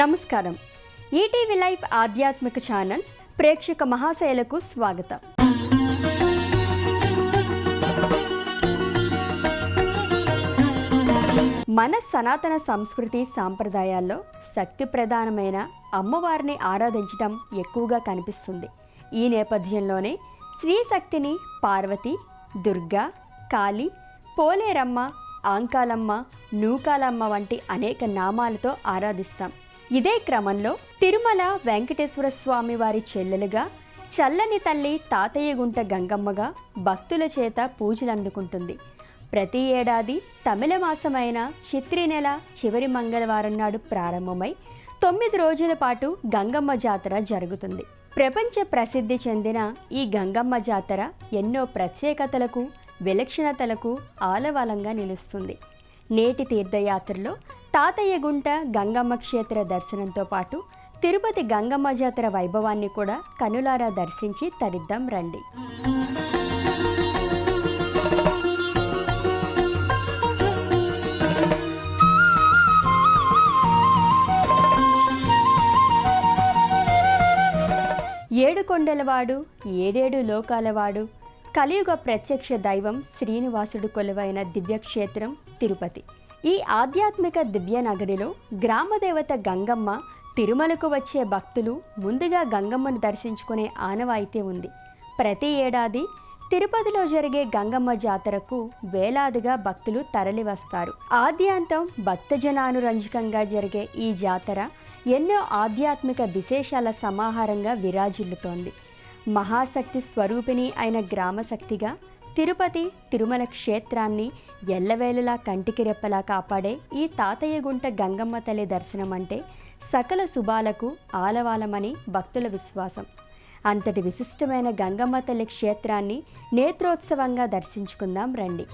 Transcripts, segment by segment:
నమస్కారం. ETV live ఆధ్యాత్మిక channel ప్రేక్షక మహాశయులకు స్వాగతం. మన సనాతన సంస్కృతి సాంప్రదాయాల్లో శక్తి ప్రధానమైన అమ్మవారిని ఆరాధించడం ఎక్కువగా కనిపిస్తుంది. ఈ నేపథ్యంలోనే శ్రీ శక్తిని పార్వతి, దుర్గా, కాళీ, పోలేరమ్మ, ఆంకాలమ్మ, నూకాలమ్మ వంటి అనేక నామాలతో ఆరాధిస్తాం. ఇదే క్రమంలో తిరుమల వెంకటేశ్వర స్వామి వారి చెల్లెలుగా, చల్లని తల్లి తాతయ్యగుంట గంగమ్మగా భక్తుల చేత పూజలు అందుకుంటుంది. ప్రతి ఏడాది తమిళ మాసమైన చిత్రి నెల చివరి మంగళవారం నాడు ప్రారంభమై 9 రోజుల పాటు గంగమ్మ జాతర జరుగుతుంది. ప్రపంచ ప్రసిద్ధి చెందిన ఈ గంగమ్మ జాతర ఎన్నో ప్రత్యేకతలకు, విలక్షణతలకు ఆలవాలంగా నిలుస్తుంది. నేటి తీర్థయాత్రలో తాతయ్యగుంట గంగమ్మ క్షేత్ర దర్శనంతో పాటు తిరుపతి గంగమ్మ జాతర వైభవాన్ని కూడా కనులారా దర్శించి తరిద్దాం రండి. ఏడు కొండలవాడు, ఏడేడు లోకాలవాడు, కలియుగ ప్రత్యక్ష దైవం శ్రీనివాసుడు కొలువైన దివ్యక్షేత్రం తిరుపతి. ఈ ఆధ్యాత్మిక దివ్య నగరిలో గ్రామదేవత గంగమ్మ తిరుమలకు వచ్చే భక్తులు ముందుగా గంగమ్మను దర్శించుకునే ఆనవాయితీ ఉంది. ప్రతి ఏడాది తిరుపతిలో జరిగే గంగమ్మ జాతరకు వేలాదిగా భక్తులు తరలివస్తారు. ఆద్యాంతం భక్తజనానురంజకంగా జరిగే ఈ జాతర ఎన్నో ఆధ్యాత్మిక విశేషాల సమాహారంగా విరాజిల్లుతోంది. మహాశక్తి స్వరూపిణి అయిన గ్రామశక్తిగా తిరుపతి తిరుమల క్షేత్రాన్ని ఎల్లవేళలా కంటికి రెప్పలా కాపాడే ఈ తాతయ్యగుంట గంగమ్మ తల్లి దర్శనం అంటే సకల శుభాలకు ఆలవాలమని భక్తుల విశ్వాసం. అంతటి విశిష్టమైన గంగమ్మ తల్లి క్షేత్రాన్ని నేత్రోత్సవంగా దర్శించుకుందాం రండి.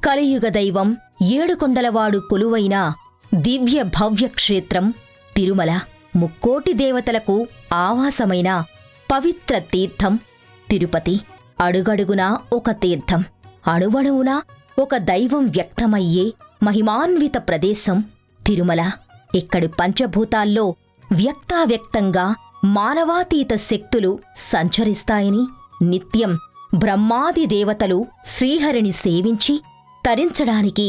కలియుగ దైవం ఏడుకొండలవాడు కొలువైన దివ్య భవ్య క్షేత్రం తిరుమల. ముక్కోటి దేవతలకు ఆవాసమైన పవిత్ర తీర్థం తిరుపతి. అడుగడుగునా ఒక తీర్థం, అణువణువునా ఒక దైవం వ్యక్తమయ్యే మహిమాన్విత ప్రదేశం తిరుమల. ఇక్కడి పంచభూతాల్లో వ్యక్తావ్యక్తంగా మానవాతీత శక్తులు సంచరిస్తాయని, నిత్యం బ్రహ్మాది దేవతలు శ్రీహరిని సేవించి తరించడానికి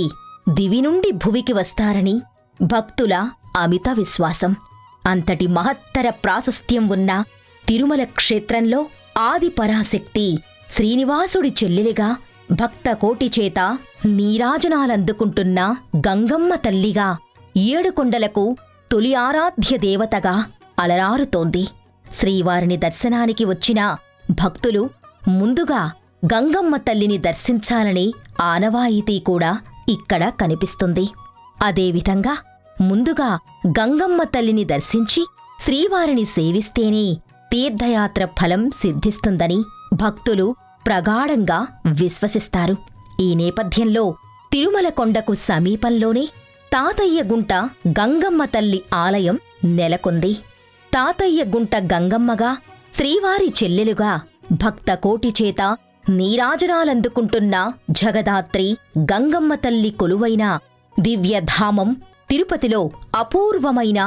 దివి నుండి భువికి వస్తారని భక్తుల అమిత విశ్వాసం. అంతటి మహత్తర ప్రాశస్త్యం ఉన్న తిరుమల క్షేత్రంలో ఆది పరాశక్తి శ్రీనివాసుడి చెల్లెలిగా భక్త కోటి చేత నీరాజనాలందుకుంటున్న గంగమ్మ తల్లిగా ఏడుకొండలకు తొలి ఆరాధ్య దేవతగా అలరారుతోంది. శ్రీవారిని దర్శనానికి వచ్చిన భక్తులు ముందుగా గంగమ్మ తల్లిని దర్శించాలనే ఆనవాయితీ కూడా ఇక్కడ కనిపిస్తుంది. అదేవిధంగా ముందుగా గంగమ్మ తల్లిని దర్శించి శ్రీవారిని సేవిస్తేనే తీర్థయాత్ర ఫలం సిద్ధిస్తుందని భక్తులు ప్రగాఢంగా విశ్వసిస్తారు. ఈ నేపథ్యంలో తిరుమల కొండకు సమీపంలోనే తాతయ్యగుంట గంగమ్మ తల్లి ఆలయం నెలకొంది. తాతయ్యగుంట గంగమ్మగా, శ్రీవారి చెల్లెలుగా భక్త కోటి చేత నీరాజనాలందుకుంటున్న జగదాత్రి గంగమ్మ తల్లి కొలువైన దివ్యధామం తిరుపతిలో అపూర్వమైన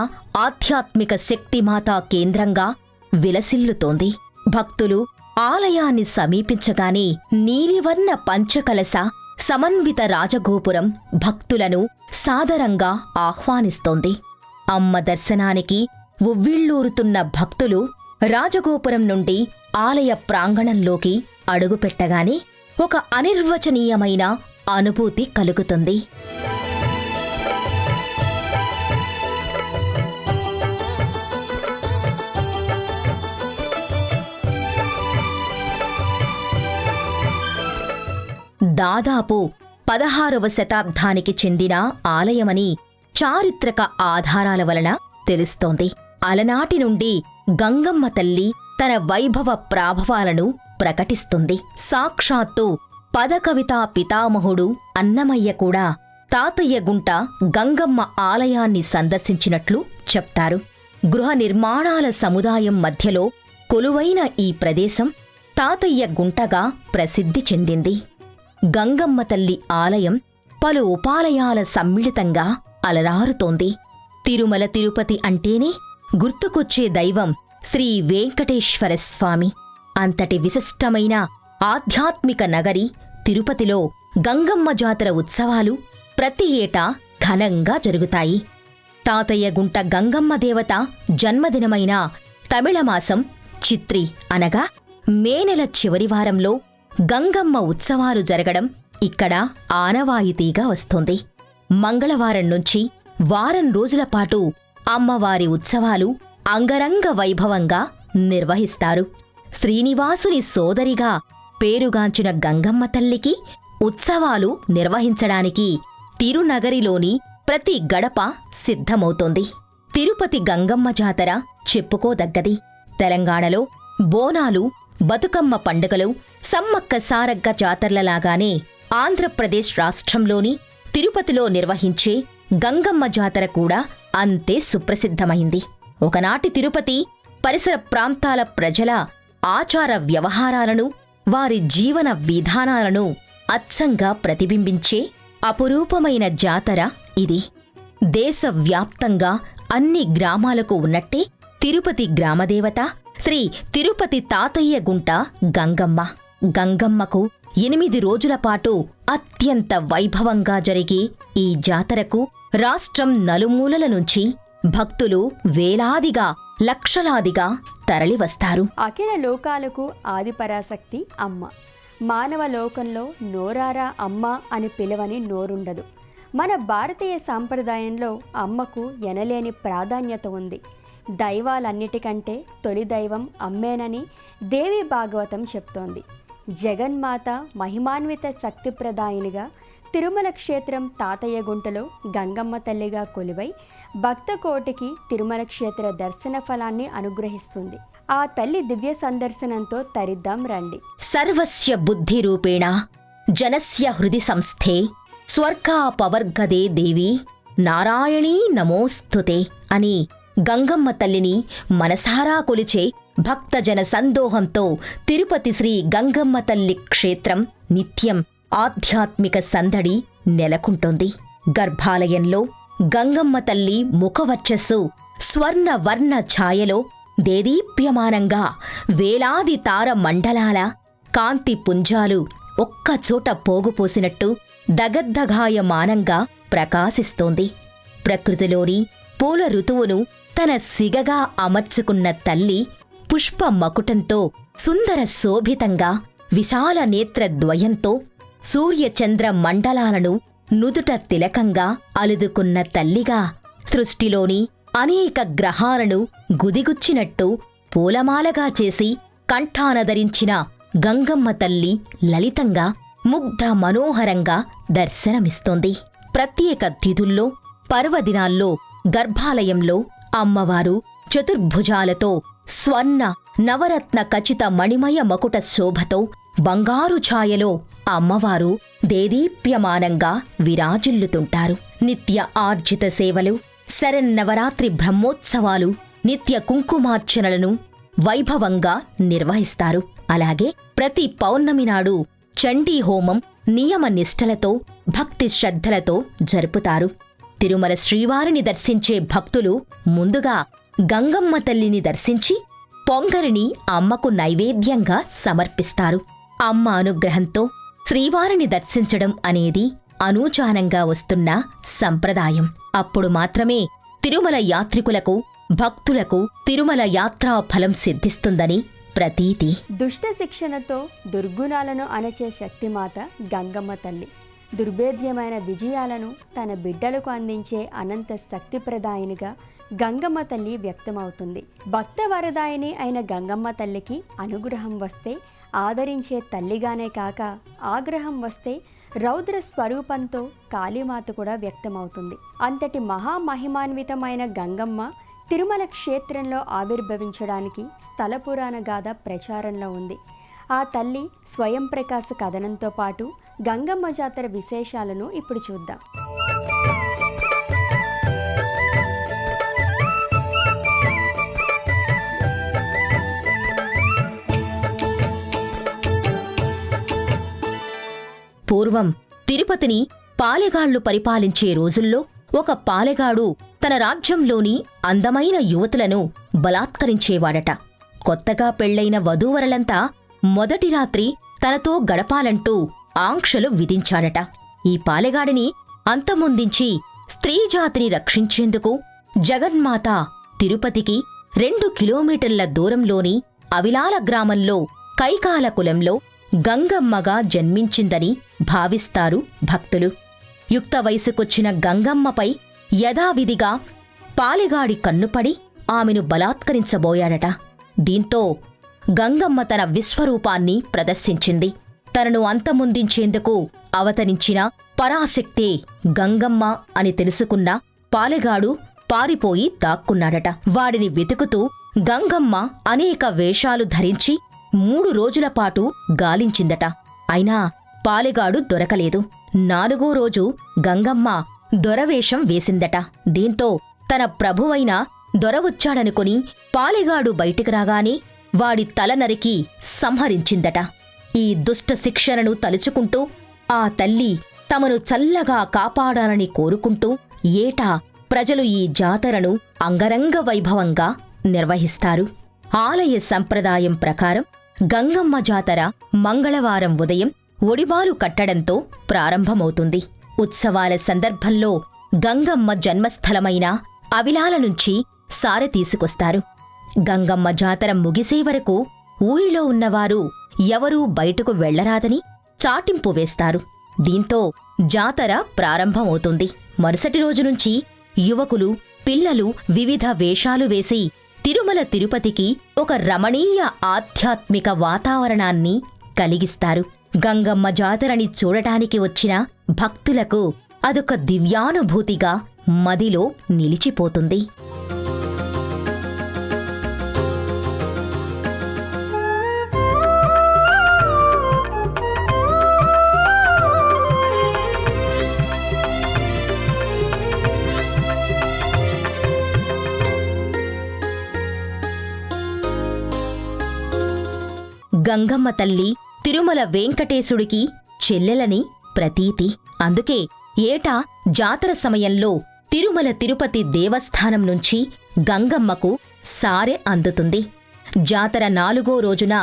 ఆధ్యాత్మిక శక్తిమాతా కేంద్రంగా విలసిల్లుతోంది. భక్తులు ఆలయాన్ని సమీపించగానే నీలివర్ణ పంచకలశ సమన్విత రాజగోపురం భక్తులను సాదరంగా ఆహ్వానిస్తోంది. అమ్మ దర్శనానికి ఉవ్విళ్ళూరుతున్న భక్తులు రాజగోపురం నుండి ఆలయ ప్రాంగణంలోకి అడుగుపెట్టగానే ఒక అనిర్వచనీయమైన అనుభూతి కలుగుతుంది. దాదాపు 16వ శతాబ్దానికి చెందిన ఆలయమని చారిత్రక ఆధారాల వలన తెలుస్తోంది. అలనాటి నుండి గంగమ్మ తల్లి తన వైభవ ప్రాభవాలను ప్రకటిస్తుంది. సాక్షాత్తు పదకవితా పితామహుడు అన్నమయ్య కూడా తాతయ్య గుంట గంగమ్మ ఆలయాన్ని సందర్శించినట్లు చెప్తారు. గృహ నిర్మాణాల సముదాయం మధ్యలో కొలువైన ఈ ప్రదేశం తాతయ్య గుంటగా ప్రసిద్ధి చెందింది. గంగమ్మ తల్లి ఆలయం పలు ఉపాలయాల సమ్మిళితంగా అలరారుతోంది. తిరుమల తిరుపతి అంటేనే గుర్తుకొచ్చే దైవం శ్రీ వెంకటేశ్వర స్వామి. అంతటి విశిష్టమైన ఆధ్యాత్మిక నగరి తిరుపతిలో గంగమ్మ జాతర ఉత్సవాలు ప్రతి ఏటా ఘనంగా జరుగుతాయి. తాతయ్య గుంట గంగమ్మ దేవత జన్మదినమైన తమిళమాసం చిత్రి అనగా మే నెల చివరి వారంలో గంగమ్మ ఉత్సవాలు జరగడం ఇక్కడ ఆనవాయితీగా వస్తోంది. మంగళవారం నుంచి వారం రోజుల పాటు అమ్మవారి ఉత్సవాలు అంగరంగ వైభవంగా నిర్వహిస్తారు. శ్రీనివాసుని సోదరిగా పేరుగాంచిన గంగమ్మ తల్లికి ఉత్సవాలు నిర్వహించడానికి తిరునగరిలోని ప్రతి గడప సిద్ధమవుతోంది. తిరుపతి గంగమ్మ జాతర చెప్పుకోదగ్గది. తెలంగాణలో బోనాలు, బతుకమ్మ పండుగలు, సమ్మక్క సారక్క జాతరలలాగానే ఆంధ్రప్రదేశ్ రాష్ట్రంలోని తిరుపతిలో నిర్వహించే గంగమ్మ జాతర కూడా అంతే సుప్రసిద్ధమైంది. ఒకనాటి తిరుపతి పరిసర ప్రాంతాల ప్రజల ఆచార వ్యవహారాలను, వారి జీవన విధానాలను అచ్చంగా ప్రతిబింబించే అపురూపమైన జాతర ఇది. దేశవ్యాప్తంగా అన్ని గ్రామాలకు ఉన్నట్టే తిరుపతి గ్రామదేవత శ్రీ తిరుపతి తాతయ్య గుంట గంగమ్మ. గంగమ్మకు 8 రోజుల పాటు అత్యంత వైభవంగా జరిగే ఈ జాతరకు రాష్ట్రం నలుమూలల నుంచి భక్తులు వేలాదిగా, లక్షలాదిగా తరలివస్తారు. అఖిల లోకాలకు ఆదిపరాశక్తి అమ్మ. మానవ లోకంలో నోరారా అమ్మ అని పిలవని నోరుండదు. మన భారతీయ సాంప్రదాయంలో అమ్మకు ఎనలేని ప్రాధాన్యత ఉంది. దైవాలన్నిటికంటే తొలి దైవం అమ్మేనని దేవి భాగవతం చెప్తోంది. జగన్మాత మహిమాన్విత శక్తిప్రదాయినిగా తిరుమల క్షేత్రం తాతయ్య గుంటలో గంగమ్మ తల్లిగా కొలువై భక్తకోటికి తిరుమల క్షేత్ర దర్శన ఫలాన్ని అనుగ్రహిస్తుంది. ఆ తల్లి దివ్య సందర్శనంతో తరిద్దాం రండి. సర్వస్య బుద్ధిరూపేణ జనస్య హృది సంస్థే స్వర్గాపవర్గదే దేవి నారాయణీ నమోస్తుతే అని గంగమ్మ తల్లిని మనసారా కొలిచే భక్తజన సందోహంతో తిరుపతి శ్రీ గంగమ్మ తల్లి క్షేత్రం నిత్యం ఆధ్యాత్మిక సందడి నెలకొంటోంది. గర్భాలయంలో గంగమ్మ తల్లి ముఖవర్చస్సు స్వర్ణవర్ణ ఛాయలో దేదీప్యమానంగా వేలాది తార మండలాల కాంతి పుంజాలు ఒక్కచోట పోగుపోసినట్టు దగద్దగాయమానంగా ప్రకాశిస్తోంది. ప్రకృతిలోని పూల ఋతువును తన సిగగా అమర్చుకున్న తల్లి పుష్ప మకుటంతో సుందర శోభితంగా విశాల నేత్రద్వయంతో సూర్యచంద్ర మండలాలను నుదుట తిలకంగా అలుదుకున్న తల్లిగా సృష్టిలోని అనేక గ్రహాలను గుదిగుచ్చినట్టు పూలమాలగా చేసి కంఠానధరించిన గంగమ్మ తల్లి లలితంగా ముగ్ధ మనోహరంగా దర్శనమిస్తోంది. ప్రత్యేక తిథుల్లో, పర్వదినాల్లో గర్భాలయంలో అమ్మవారు చతుర్భుజాలతో స్వర్ణ నవరత్న ఖచిత మణిమయ మకుట శోభతో బంగారు ఛాయలో అమ్మవారు దేదీప్యమానంగా విరాజిల్లుతుంటారు. నిత్య ఆర్జిత సేవలు, శరన్నవరాత్రి బ్రహ్మోత్సవాలు, నిత్య కుంకుమార్చనలను వైభవంగా నిర్వహిస్తారు. అలాగే ప్రతి పౌర్ణమి నాడు చండీ హోమం నియమ నిష్టలతో, భక్తి శ్రద్ధలతో జరుపుతారు. తిరుమల శ్రీవారిని దర్శించే భక్తులు ముందుగా గంగమ్మ తల్లిని దర్శించి పొంగరిని అమ్మకు నైవేద్యంగా సమర్పిస్తారు. అమ్మ అనుగ్రహంతో శ్రీవారిని దర్శించడం అనేది అనూచానంగా వస్తున్న సంప్రదాయం. అప్పుడు మాత్రమే తిరుమల యాత్రికులకు, భక్తులకు తిరుమల యాత్రా ఫలం సిద్ధిస్తుందని ప్రతీతి. దుష్ట శిక్షణతో దుర్గుణాలను అణచే శక్తిమాత గంగమ్మ తల్లి. దుర్భేద్యమైన విజయాలను తన బిడ్డలకు అందించే అనంత శక్తిప్రదాయినిగా గంగమ్మ తల్లి వ్యక్తమవుతుంది. భక్త వరదాయిని అయిన గంగమ్మ తల్లికి అనుగ్రహం వస్తే ఆదరించే తల్లిగానే కాక, ఆగ్రహం వస్తే రౌద్ర స్వరూపంతో కాళీమాత కూడా వ్యక్తమవుతుంది. అంతటి మహామహిమాన్వితమైన గంగమ్మ తిరుమల క్షేత్రంలో ఆవిర్భవించడానికి స్థల పురాణ గాథ ప్రచారంలో ఉంది. ఆ తల్లి స్వయం ప్రకాశ కథనంతో పాటు గంగమ్మ జాతర విశేషాలను ఇప్పుడు చూద్దాం. పూర్వం తిరుపతిని పాలెగాళ్లు పరిపాలించే రోజుల్లో ఒక పాలెగాడు తన రాజ్యంలోని అందమైన యువతులను బలాత్కరించేవాడట. కొత్తగా పెళ్లైన వధూవరులంతా మొదటి రాత్రి తనతో గడపాలంటూ ఆంక్షలు విధించాడట. ఈ పాలెగాడిని అంతమొందించి స్త్రీజాతిని రక్షించేందుకు జగన్మాత తిరుపతికి 2 కిలోమీటర్ల దూరంలోని అవిలాల గ్రామంలో కైకాల కులంలో గంగమ్మగా జన్మించిందని భావిస్తారు భక్తులు. యుక్త వయసుకొచ్చిన గంగమ్మపై యథావిధిగా పాలెగాడి కన్నుపడి ఆమెను బలాత్కరించబోయాడట. దీంతో గంగమ్మ తన విశ్వరూపాన్ని ప్రదర్శించింది. తనను అంతమొందించేందుకు అవతరించిన పరాశక్తే గంగమ్మ అని తెలుసుకున్న పాలెగాడు పారిపోయి దాక్కున్నాడట. వాడిని వెతుకుతూ గంగమ్మ అనేక వేషాలు ధరించి 3 రోజులపాటు గాలించిందట. అయినా పాలెగాడు దొరకలేదు. 4వ రోజు గంగమ్మ దొరవేషం వేసిందట. దీంతో తన ప్రభువైన దొరవొచ్చాడనుకుని పాలెగాడు బయటికి రాగానే వాడి తల నరికి సంహరించిందట. ఈ దుష్ట శిక్షణను తలుచుకుంటూ ఆ తల్లి తమను చల్లగా కాపాడాలని కోరుకుంటూ ఏటా ప్రజలు ఈ జాతరను అంగరంగ వైభవంగా నిర్వహిస్తారు. ఆలయ సంప్రదాయం ప్రకారం గంగమ్మ జాతర మంగళవారం ఉదయం ఒడిబాలు కట్టడంతో ప్రారంభమవుతుంది. ఉత్సవాల సందర్భంలో గంగమ్మ జన్మస్థలమైన అవిలాల నుంచి సారె తీసుకొస్తారు. గంగమ్మ జాతర ముగిసే వరకు ఊరిలో ఉన్నవారు ఎవరూ బయటకు వెళ్లరాదని చాటింపు వేస్తారు. దీంతో జాతర ప్రారంభమవుతుంది. మరుసటి రోజు నుంచి యువకులు, పిల్లలు వివిధ వేషాలు వేసి తిరుమల తిరుపతికి ఒక రమణీయ ఆధ్యాత్మిక వాతావరణాన్ని కలిగిస్తారు. గంగమ్మ జాతరని చూడటానికి వచ్చిన భక్తులకు అదొక దివ్యానుభూతిగా మదిలో నిలిచిపోతుంది. గంగమ్మ తల్లి తిరుమల వెంకటేశుడికి చెల్లెలని ప్రతీతి. అందుకే ఏటా జాతర సమయంలో తిరుమల తిరుపతి దేవస్థానం నుంచి గంగమ్మకు సారె అందుతుంది. జాతర 4వ రోజున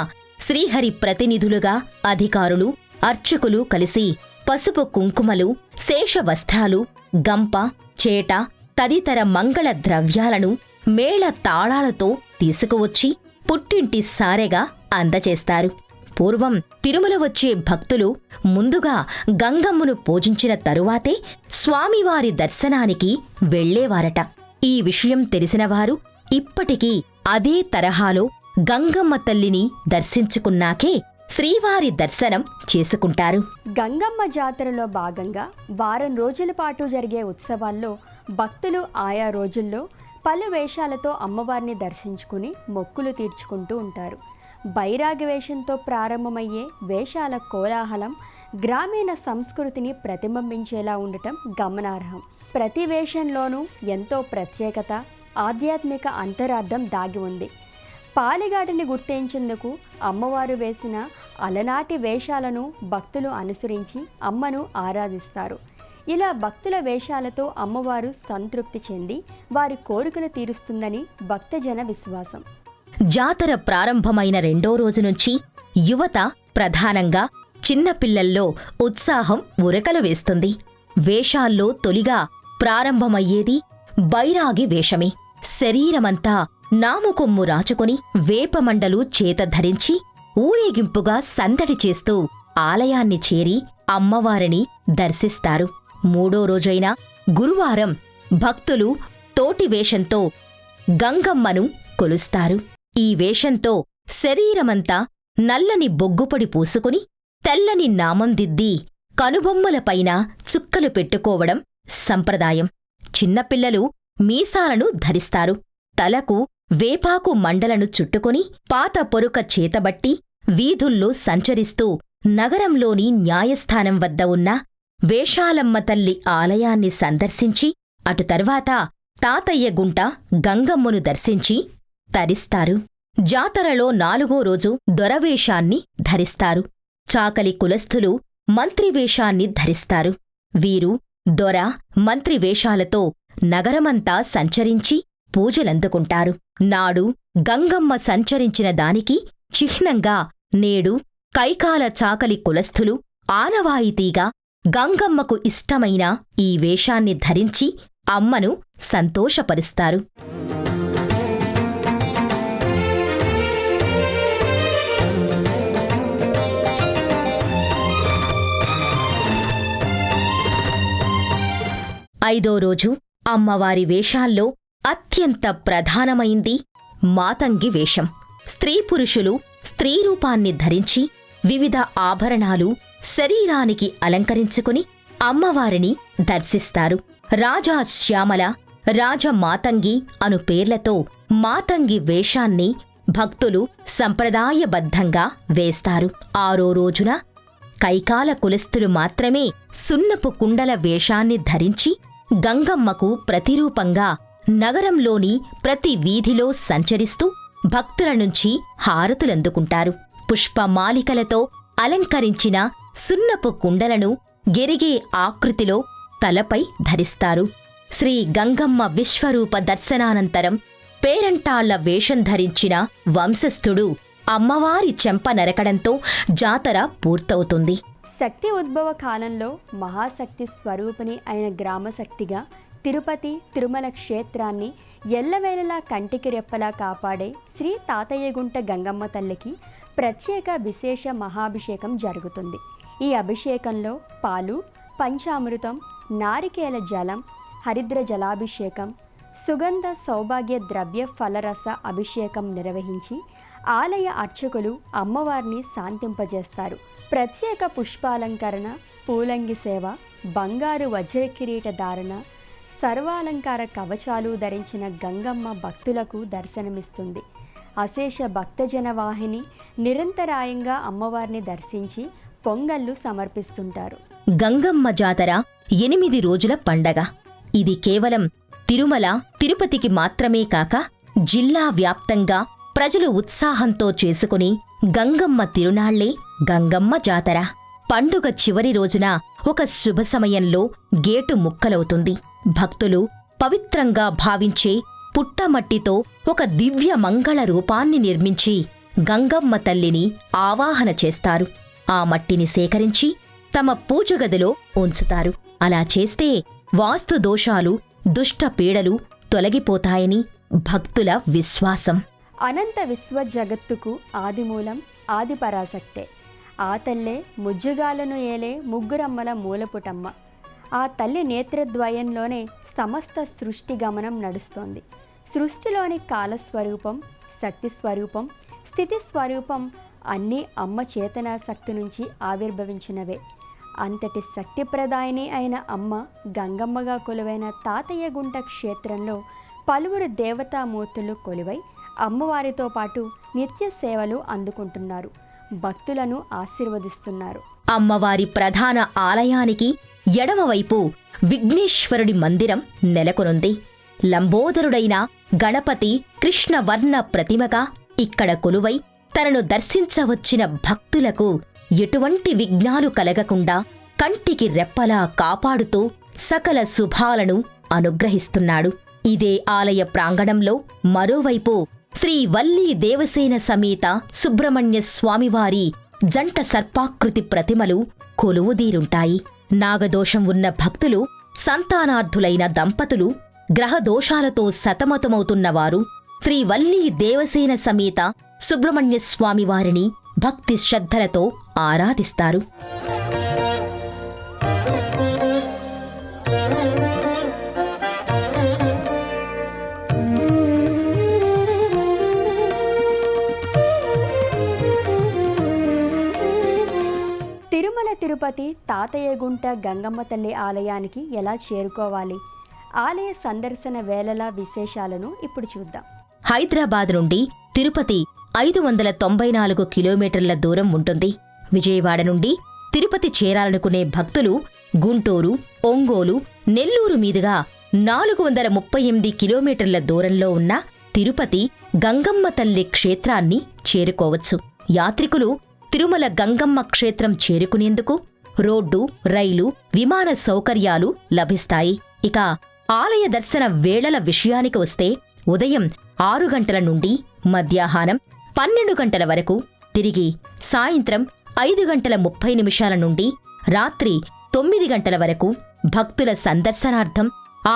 శ్రీహరి ప్రతినిధులుగా అధికారులు, అర్చకులు కలిసి పసుపు కుంకుమలు, శేషవస్త్రాలు, గంప, చేట తదితర మంగళ ద్రవ్యాలను మేళ తాళాలతో తీసుకువచ్చి పుట్టింటి సారెగా అందచేస్తారు. పూర్వం తిరుమల వచ్చే భక్తులు ముందుగా గంగమ్మను పూజించిన తరువాతే స్వామివారి దర్శనానికి వెళ్లేవారట. ఈ విషయం తెలిసినవారు ఇప్పటికీ అదే తరహాలో గంగమ్మ తల్లిని దర్శించుకున్నాకే శ్రీవారి దర్శనం చేసుకుంటారు. గంగమ్మ జాతరలో భాగంగా వారం రోజుల పాటు జరిగే ఉత్సవాల్లో భక్తులు ఆయా రోజుల్లో పలు వేషాలతో అమ్మవారిని దర్శించుకుని మొక్కులు తీర్చుకుంటూ ఉంటారు. బైరాగి వేషంతో ప్రారంభమయ్యే వేషాల కోలాహలం గ్రామీణ సంస్కృతిని ప్రతిబింబించేలా ఉండటం గమనార్హం. ప్రతి వేషంలోనూ ఎంతో ప్రత్యేకత, ఆధ్యాత్మిక అంతరార్థం దాగి ఉంది. పాలెగాడిని గుర్తించేందుకు అమ్మవారు వేసిన అలనాటి వేషాలను భక్తులు అనుసరించి అమ్మను ఆరాధిస్తారు. ఇలా భక్తుల వేషాలతో అమ్మవారు సంతృప్తి చెంది వారి కోరికలు తీరుస్తుందని భక్తజన విశ్వాసం. జాతర ప్రారంభమైన 2వ రోజు నుంచి యువత, ప్రధానంగా చిన్నపిల్లల్లో ఉత్సాహం ఉరకలు వేస్తుంది. వేషాల్లో తొలిగా ప్రారంభమయ్యేది బైరాగి వేషమే. శరీరమంతా నాముకొమ్ము రాచుకుని వేపమండలు చేత ధరించి ఊరేగింపుగా సందడి చేస్తూ ఆలయాన్ని చేరి అమ్మవారిని దర్శిస్తారు. 3వ రోజైన గురువారం భక్తులు తోటి వేషంతో గంగమ్మను కొలుస్తారు. ఈ వేషంతో శరీరమంతా నల్లని బొగ్గుపొడి పూసుకుని తెల్లని నామం దిద్ది కనుబొమ్మలపైన చుక్కలు పెట్టుకోవడం సంప్రదాయం. చిన్నపిల్లలు మీసాలను ధరిస్తారు. తలకు వేపాకు మండలను చుట్టుకుని పాత పొరుక చేతబట్టి వీధుల్లో సంచరిస్తూ నగరంలోని న్యాయస్థానం వద్ద ఉన్న వేషాలమ్మ తల్లి ఆలయాన్ని సందర్శించి అటు తర్వాత తాతయ్య గుంట గంగమ్మను దర్శించి తరిస్తారు. జాతరలో 4వ రోజు దొరవేషాన్ని ధరిస్తారు. చాకలి కులస్థులు మంత్రివేషాన్ని ధరిస్తారు. వీరు దొర, మంత్రి వేషాలతో నగరమంతా సంచరించి పూజలందుకుంటారు. నాడు గంగమ్మ సంచరించిన దానికి చిహ్నంగా నేడు కైకాల చాకలి కులస్థులు ఆనవాయితీగా గంగమ్మకు ఇష్టమైన ఈ వేషాన్ని ధరించి అమ్మను సంతోషపరుస్తారు. ఐదో రోజు అమ్మవారి వేషాల్లో అత్యంత ప్రధానమైంది మాతంగి వేషం. స్త్రీపురుషులు స్త్రీరూపాన్ని ధరించి వివిధ ఆభరణాలు శరీరానికి అలంకరించుకుని అమ్మవారిని దర్శిస్తారు. రాజా శ్యామల, రాజమాతంగి అను పేర్లతో మాతంగి వేషాన్ని భక్తులు సంప్రదాయబద్ధంగా వేస్తారు. 6వ రోజున కైకాల కులస్థులు మాత్రమే సున్నపు కుండల వేషాన్ని ధరించి గంగమ్మకు ప్రతిరూపంగా నగరంలోని ప్రతి వీధిలో సంచరిస్తూ భక్తుల నుంచి హారతులందుకుంటారు. పుష్పమాలికలతో అలంకరించిన సున్నపు కుండలను గెరిగే ఆకృతిలో తలపై ధరిస్తారు. శ్రీ గంగమ్మ విశ్వరూప దర్శనానంతరం పేరంటాళ్ల వేషం ధరించిన వంశస్థుడు అమ్మవారి చెంప నరకడంతో జాతర పూర్తవుతుంది. శక్తి ఉద్భవ కాలంలో మహాశక్తి స్వరూపిణి అయిన గ్రామశక్తిగా తిరుపతి, తిరుమల క్షేత్రాన్ని ఎల్లవేళలా కంటికి రెప్పలా కాపాడే శ్రీ తాతయ్యగుంట గంగమ్మ తల్లికి ప్రత్యేక విశేష మహాభిషేకం జరుగుతుంది. ఈ అభిషేకంలో పాలు, పంచామృతం, నారికేల జలం, హరిద్ర జలాభిషేకం, సుగంధ సౌభాగ్య ద్రవ్య ఫలరస అభిషేకం నిర్వహించి ఆలయ అర్చకులు అమ్మవారిని శాంతింపజేస్తారు. ప్రత్యేక పుష్పాలంకరణ, పూలంగి సేవ, బంగారు వజ్రకిరీట ధారణ, సర్వాలంకార కవచాలు ధరించిన గంగమ్మ భక్తులకు దర్శనమిస్తుంది. అశేష భక్తజన వాహిని నిరంతరాయంగా అమ్మవారిని దర్శించి పొంగళ్ళు సమర్పిస్తుంటారు. గంగమ్మ జాతర 8 రోజుల పండగ. ఇది కేవలం తిరుమల, తిరుపతికి మాత్రమే కాక జిల్లా వ్యాప్తంగా ప్రజలు ఉత్సాహంతో చేసుకుని గంగమ్మ తిరునాళ్లే గంగమ్మ జాతర. పండుగ చివరి రోజున ఒక శుభ సమయంలో గేటు ముక్కలవుతుంది. భక్తులు పవిత్రంగా భావించే పుట్టమట్టితో ఒక దివ్య మంగళ రూపాన్ని నిర్మించి గంగమ్మ తల్లిని ఆవాహన చేస్తారు. ఆ మట్టిని సేకరించి తమ పూజగదిలో ఉంచుతారు. అలా చేస్తే వాస్తు దోషాలు, దుష్ట పీడలు తొలగిపోతాయని భక్తుల విశ్వాసం. అనంత విశ్వ జగత్తుకు ఆదిమూలం ఆదిపరాశక్తే. ఆ తల్లే ముజ్జుగాలను ఏలే ముగ్గురమ్మల మూలపుటమ్మ. ఆ తల్లి నేత్రద్వయంలోనే సమస్త సృష్టి గమనం నడుస్తోంది. సృష్టిలోని కాలస్వరూపం, శక్తి స్వరూపం, స్థితి స్వరూపం అన్నీ అమ్మ చేతనా శక్తి నుంచి ఆవిర్భవించినవే. అంతటి శక్తిప్రదాయిని అయిన అమ్మ గంగమ్మగా కొలువైన తాతయ్యగుంట క్షేత్రంలో పలువురు దేవతామూర్తులు కొలువై అమ్మవారితో పాటు నిత్య సేవలు అందుకుంటున్నారు. భక్తులను ఆశీర్వదిస్తున్నారు. అమ్మవారి ప్రధాన ఆలయానికి ఎడమవైపు విఘ్నేశ్వరుడి మందిరం నెలకొనుంది. లంబోదరుడైన గణపతి కృష్ణవర్ణ ప్రతిమగా ఇక్కడ కొలువై తనను దర్శించవచ్చిన భక్తులకు ఎటువంటి విఘ్నాలు కలగకుండా కంటికి రెప్పలా కాపాడుతూ సకల శుభాలను అనుగ్రహిస్తున్నాడు. ఇదే ఆలయ ప్రాంగణంలో మరోవైపు శ్రీ వల్లీ దేవసేన సమేత సుబ్రహ్మణ్య స్వామివారి జంట సర్పాకృతి ప్రతిమలు కొలువుదీరుంటాయి. నాగదోషం ఉన్న భక్తులు, సంతానార్థులైన దంపతులు, గ్రహదోషాలతో సతమతమవుతున్నవారు శ్రీ వల్లీ దేవసేన సమేత సుబ్రహ్మణ్య స్వామివారిని భక్తి శ్రద్ధలతో ఆరాధిస్తారు. తిరుమల తిరుపతి తాతయ్యగుంట గంగమ్మ తల్లి ఆలయానికి ఎలా చేరుకోవాలి? ఆలయ సందర్శన వేళల విశేషాలను ఇప్పుడు చూద్దాం. హైదరాబాద్ నుండి తిరుపతి 594 కిలోమీటర్ల దూరం ఉంటుంది. విజయవాడ నుండి తిరుపతి చేరాలనుకునే భక్తులు గుంటూరు, ఒంగోలు, నెల్లూరు మీదుగా 438 కిలోమీటర్ల దూరంలో ఉన్న తిరుపతి గంగమ్మ తల్లి క్షేత్రాన్ని చేరుకోవచ్చు. యాత్రికులు తిరుమల గంగమ్మ క్షేత్రం చేరుకునేందుకు రోడ్డు, రైలు, విమాన సౌకర్యాలు లభిస్తాయి. ఇక ఆలయ దర్శన వేళల విషయానికి వస్తే ఉదయం 6 గంటల నుండి మధ్యాహ్నం 12 గంటల వరకు, తిరిగి సాయంత్రం 5:30 నుండి రాత్రి 9 గంటల వరకు భక్తుల సందర్శనార్థం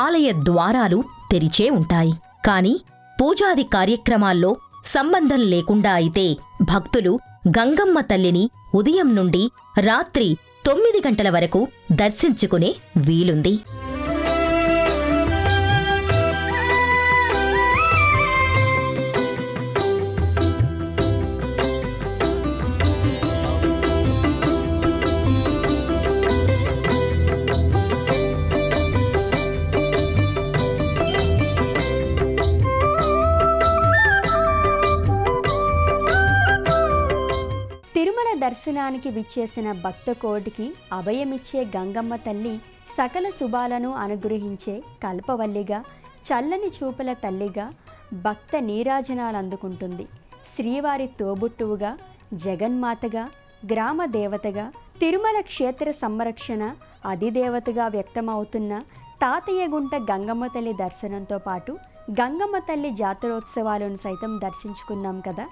ఆలయ ద్వారాలు తెరిచే ఉంటాయి. కాని పూజాది కార్యక్రమాల్లో సంబంధం లేకుండా అయితే భక్తులు గంగమ్మ తల్లిని ఉదయం నుండి రాత్రి 9 గంటల వరకు దర్శించుకునే వీలుంది. తిరుమల దర్శనానికి విచ్చేసిన భక్త కోటికి అభయమిచ్చే గంగమ్మ తల్లి సకల శుభాలను అనుగ్రహించే కల్పవల్లిగా, చల్లని చూపుల తల్లిగా భక్త నీరాజనాలు అందుకుంటుంది. శ్రీవారి తోబుట్టువుగా, జగన్మాతగా, గ్రామ దేవతగా, తిరుమల క్షేత్ర సంరక్షణ అధిదేవతగా వ్యక్తమవుతున్న తాతయ్యగుంట గంగమ్మ తల్లి దర్శనంతో పాటు గంగమ్మ తల్లి జాతరోత్సవాలను సైతం దర్శించుకున్నాం కదా.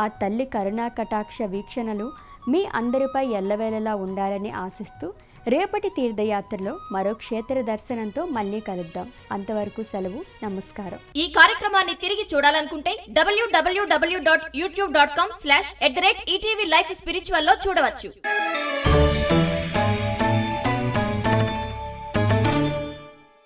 ఆ తల్లి కరుణా కటాక్ష వీక్షణలు మీ అందరిపై ఎల్లవేళలా ఉండాలని ఆశిస్తూ రేపటి తీర్థయాత్రలో మరో క్షేత్ర దర్శనంతో మళ్ళీ కలుద్దాం. అంతవరకు సెలవు, నమస్కారం. ఈ కార్యక్రమాన్ని తిరిగి చూడాలనుకుంటే www.youtube.com/@ETV Life Spiritual లో చూడవచ్చు.